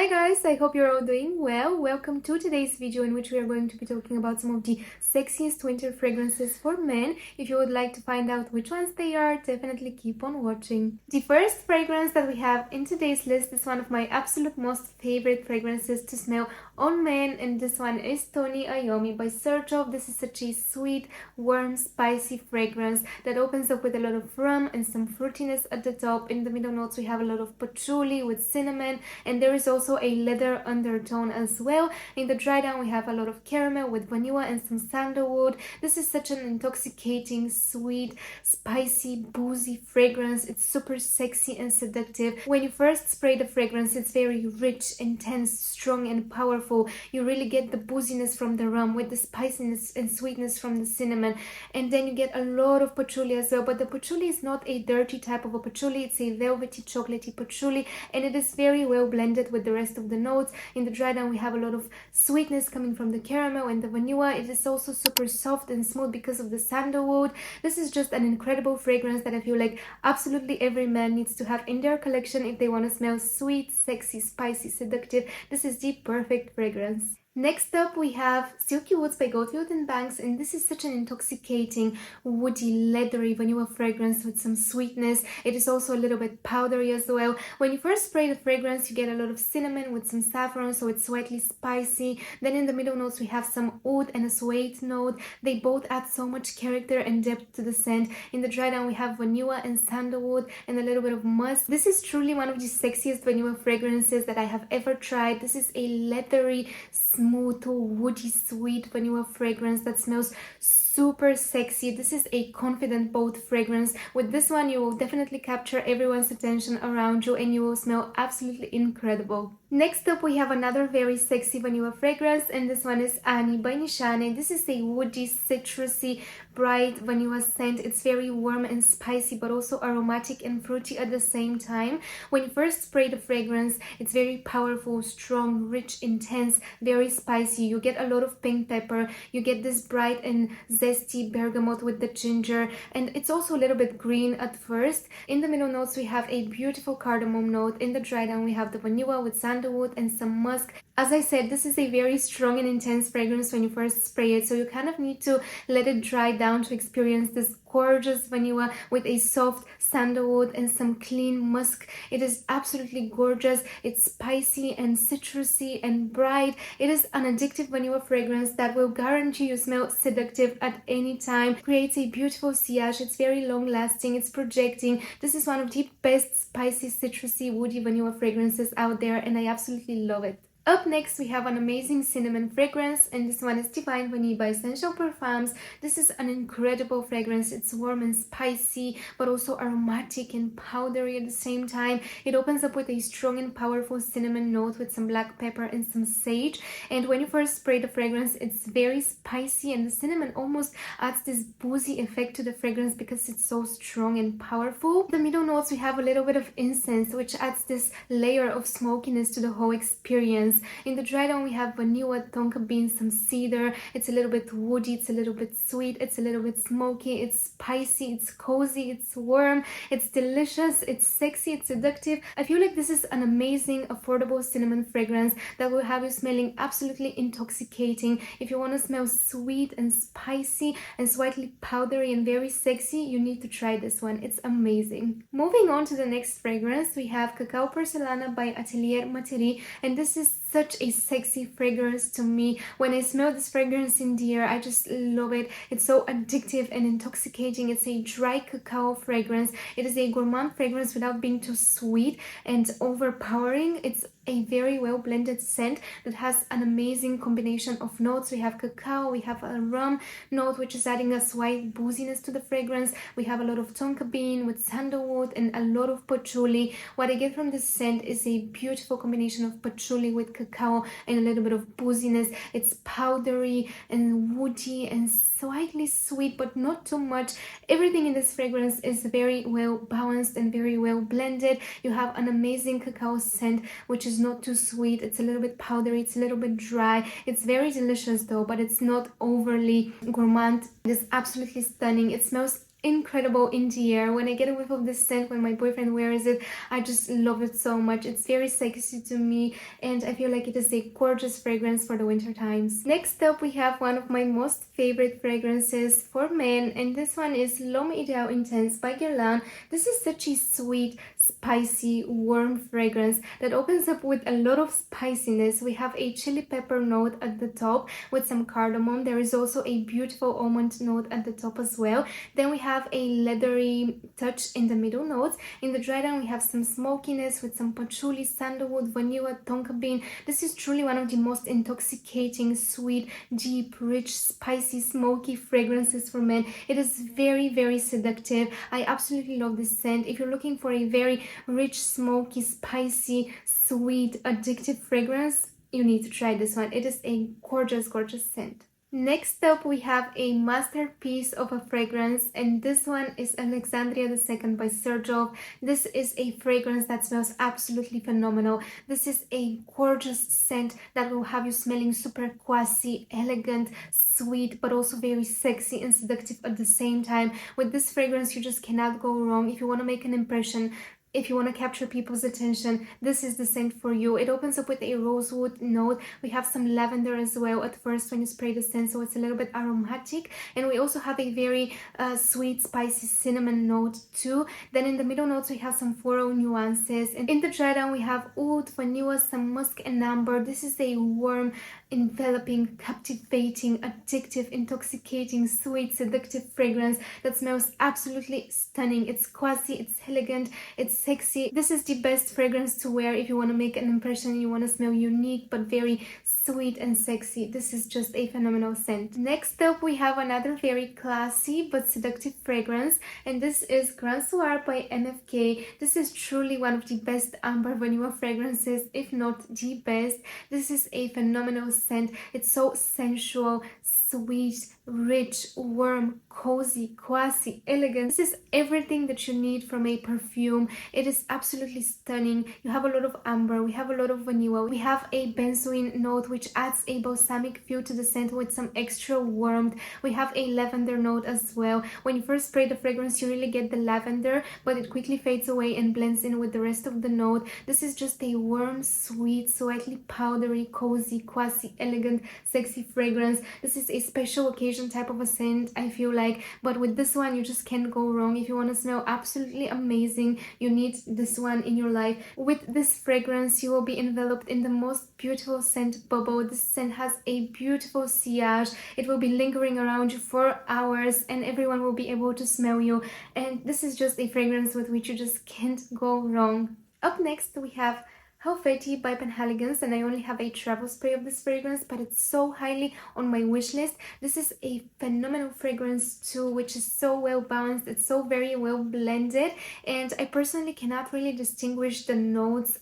Hi guys, I hope you're all doing well. Welcome to today's video in which we are going to be talking about some of the sexiest winter fragrances for men. If you would like to find out which ones they are, definitely keep on watching. The first fragrance that we have in today's list is one of my absolute most favorite fragrances to smell on men, and this one is Tony Iommi by Xerjoff. This is such a sweet, warm, spicy fragrance that opens up with a lot of rum and some fruitiness at the top. In the middle notes we have a lot of patchouli with cinnamon, and there is also a leather undertone as well. In the dry down we have a lot of caramel with vanilla and some sandalwood. This is such an intoxicating, sweet, spicy, boozy fragrance. It's super sexy and seductive. When you first spray the fragrance, it's very rich, intense, strong and powerful. You really get the booziness from the rum with the spiciness and sweetness from the cinnamon, and then you get a lot of patchouli as well. But the patchouli is not a dirty type of a patchouli, it's a velvety, chocolatey patchouli, and it is very well blended with the rest of the notes. In the dry down we have a lot of sweetness coming from the caramel and the vanilla. It is also super soft and smooth because of the sandalwood. This is just an incredible fragrance that I feel like absolutely every man needs to have in their collection if they want to smell sweet, sexy, spicy, seductive. This is the perfect fragrance. Next up we have Silky Woods by Goldfield and Banks, and this is such an intoxicating, woody, leathery vanilla fragrance with some sweetness. It is also a little bit powdery as well. When you first spray the fragrance you get a lot of cinnamon with some saffron, so it's slightly spicy. Then in the middle notes we have some oud and a suede note. They both add so much character and depth to the scent. In the dry down we have vanilla and sandalwood and a little bit of musk. This is truly one of the sexiest vanilla fragrances that I have ever tried. This is a leathery, smooth, woody, sweet vanilla fragrance that smells super sexy. This is a confident, bold fragrance. With this one you will definitely capture everyone's attention around you and you will smell absolutely incredible. Next up we have another very sexy vanilla fragrance, and this one is Annie by Nishane. This is a woody, citrusy, bright vanilla scent. It's very warm and spicy but also aromatic and fruity at the same time. When you first spray the fragrance it's very powerful, strong, rich, intense, very spicy. You get a lot of pink pepper, you get this bright and zesty bergamot with the ginger, and it's also a little bit green at first. In the middle notes we have a beautiful cardamom note. In the dry down we have the vanilla with sandalwood and some musk. As I said, this is a very strong and intense fragrance when you first spray it, so you kind of need to let it dry down to experience this gorgeous vanilla with a soft sandalwood and some clean musk. It is absolutely gorgeous. It's spicy and citrusy and bright. It is an addictive vanilla fragrance that will guarantee you smell seductive at any time. Creates a beautiful sillage. It's very long lasting. It's projecting. This is one of the best spicy, citrusy, woody vanilla fragrances out there, and I absolutely love it. Up next we have an amazing cinnamon fragrance, and this one is Divine Vanille by Essential Perfumes. This is an incredible fragrance. It's warm and spicy but also aromatic and powdery at the same time. It opens up with a strong and powerful cinnamon note with some black pepper and some sage, and when you first spray the fragrance it's very spicy, and the cinnamon almost adds this boozy effect to the fragrance because it's so strong and powerful. In the middle notes we have a little bit of incense, which adds this layer of smokiness to the whole experience. In the dry down we have vanilla, tonka bean, some cedar. It's a little bit woody, it's a little bit sweet, it's a little bit smoky, it's spicy, it's cozy, it's warm, it's delicious, it's sexy, it's seductive. I feel like this is an amazing, affordable cinnamon fragrance that will have you smelling absolutely intoxicating. If you want to smell sweet and spicy and slightly powdery and very sexy, you need to try this one. It's amazing. Moving on to the next fragrance, we have Cacao Porcelana by Atelier Materi, and this is such a sexy fragrance to me. When I smell this fragrance in the air, I just love it. It's so addictive and intoxicating. It's a dry cacao fragrance. It is a gourmand fragrance without being too sweet and overpowering. It's a very well blended scent that has an amazing combination of notes. We have cacao, we have a rum note which is adding a slight booziness to the fragrance. We have a lot of tonka bean with sandalwood and a lot of patchouli. What I get from this scent is a beautiful combination of patchouli with cacao and a little bit of booziness. It's powdery and woody and slightly sweet but not too much. Everything in this fragrance is very well balanced and very well blended. You have an amazing cacao scent which is not too sweet. It's a little bit powdery, it's a little bit dry. It's very delicious though, but it's not overly gourmand. It is absolutely stunning. It smells incredible in the air. When I get a whiff of this scent, when my boyfriend wears it, I just love it so much. It's very sexy to me, and I feel like it is a gorgeous fragrance for the winter times. Next up, we have one of my most favorite fragrances for men, and this one is L'Homme Idéal Intense by Guerlain. This is such a sweet, spicy, warm fragrance that opens up with a lot of spiciness. We have a chili pepper note at the top with some cardamom. There is also a beautiful almond note at the top as well. Then we have a leathery touch in the middle notes. In the dry down, we have some smokiness with some patchouli, sandalwood, vanilla, tonka bean. This is truly one of the most intoxicating, sweet, deep, rich, spicy, smoky fragrances for men. It is very, very seductive. I absolutely love this scent. If you're looking for a very rich, smoky, spicy, sweet, addictive fragrance, you need to try this one. It is a gorgeous, gorgeous scent. Next up, we have a masterpiece of a fragrance, and this one is Alexandria II by Xerjoff. This is a fragrance that smells absolutely phenomenal. This is a gorgeous scent that will have you smelling super classy, elegant, sweet, but also very sexy and seductive at the same time. With this fragrance, you just cannot go wrong. If you want to make an impression, if you want to capture people's attention, this is the scent for you. It opens up with a rosewood note. We have some lavender as well at first when you spray the scent, so it's a little bit aromatic. And we also have a very sweet, spicy cinnamon note too. Then in the middle notes, we have some floral nuances. And in the dry down, we have oud, vanilla, some musk and amber. This is a warm, enveloping, captivating, addictive, intoxicating, sweet, seductive fragrance that smells absolutely stunning. It's classy, it's elegant, it's sexy. This is the best fragrance to wear if you want to make an impression, you want to smell unique but very sweet and sexy. This is just a phenomenal scent. Next up, we have another very classy but seductive fragrance, and this is Soir by MFK. This is truly one of the best amber vanilla fragrances, if not the best. This is a phenomenal scent. It's so sensual, sweet, rich, warm, cozy, classy, elegant. This is everything that you need from a perfume. It is absolutely stunning. You have a lot of amber, we have a lot of vanilla, we have a benzoin note which adds a balsamic feel to the scent with some extra warmth. We have a lavender note as well. When you first spray the fragrance, you really get the lavender, but it quickly fades away and blends in with the rest of the note. This is just a warm, sweet, slightly powdery, cozy, classy, elegant, sexy fragrance. This is a special occasion type of a scent, I feel like, but with this one you just can't go wrong. If you want to smell absolutely amazing, you need this one in your life. With this fragrance, you will be enveloped in the most beautiful scent bubble. This scent has a beautiful sillage. It will be lingering around you for hours and everyone will be able to smell you, and this is just a fragrance with which you just can't go wrong. Up next, we have Halfeti by Penhaligon, and I only have a travel spray of this fragrance, but it's so highly on my wish list. This is a phenomenal fragrance too, which is so well balanced. It's so very well blended, and I personally cannot really distinguish the notes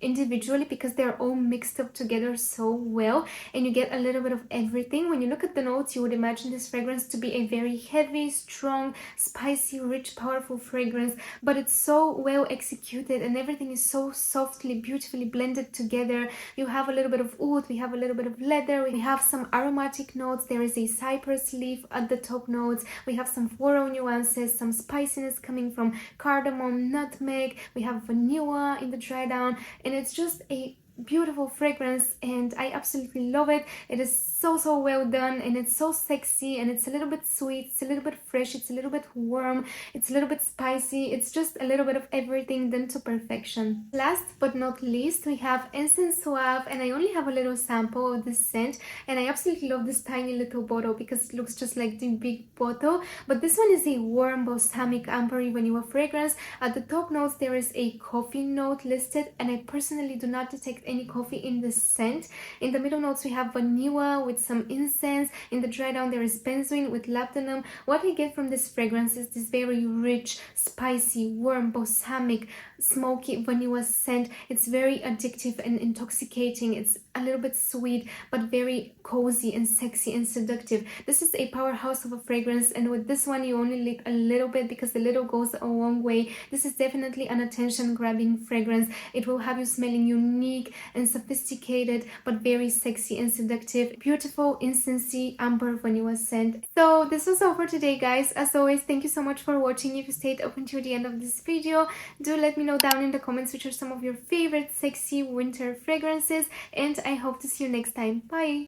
individually because they're all mixed up together so well, and you get a little bit of everything. When you look at the notes, you would imagine this fragrance to be a very heavy, strong, spicy, rich, powerful fragrance, but it's so well executed and everything is so softly, beautifully blended together. You have a little bit of oud, we have a little bit of leather, we have some aromatic notes, there is a cypress leaf at the top notes, we have some floral nuances, some spiciness coming from cardamom, nutmeg, we have vanilla in the dry down, and it's just a beautiful fragrance and I absolutely love it. It is so well done and it's so sexy and it's a little bit sweet, it's a little bit fresh, it's a little bit warm, it's a little bit spicy. It's just a little bit of everything done to perfection. Last but not least, we have Encens Suave, and I only have a little sample of this scent and I absolutely love this tiny little bottle because it looks just like the big bottle, but this one is a warm balsamic ambery vanilla fragrance. At the top notes there is a coffee note listed and I personally do not detect any coffee in this scent. In the middle notes we have vanilla with some incense. In the dry down there is benzoin with labdanum. What we get from this fragrance is this very rich, spicy, warm, balsamic, smoky vanilla scent. It's very addictive and intoxicating. It's a little bit sweet, but very cozy and sexy and seductive. This is a powerhouse of a fragrance, and with this one you only lick a little bit because the little goes a long way. This is definitely an attention-grabbing fragrance. It will have you smelling unique and sophisticated, but very sexy and seductive. Beautiful, incensey, amber vanilla scent. So this was all for today, guys. As always, thank you so much for watching. If you stayed up until the end of this video, do let me know down in the comments which are some of your favorite sexy winter fragrances, and I hope to see you next time. Bye!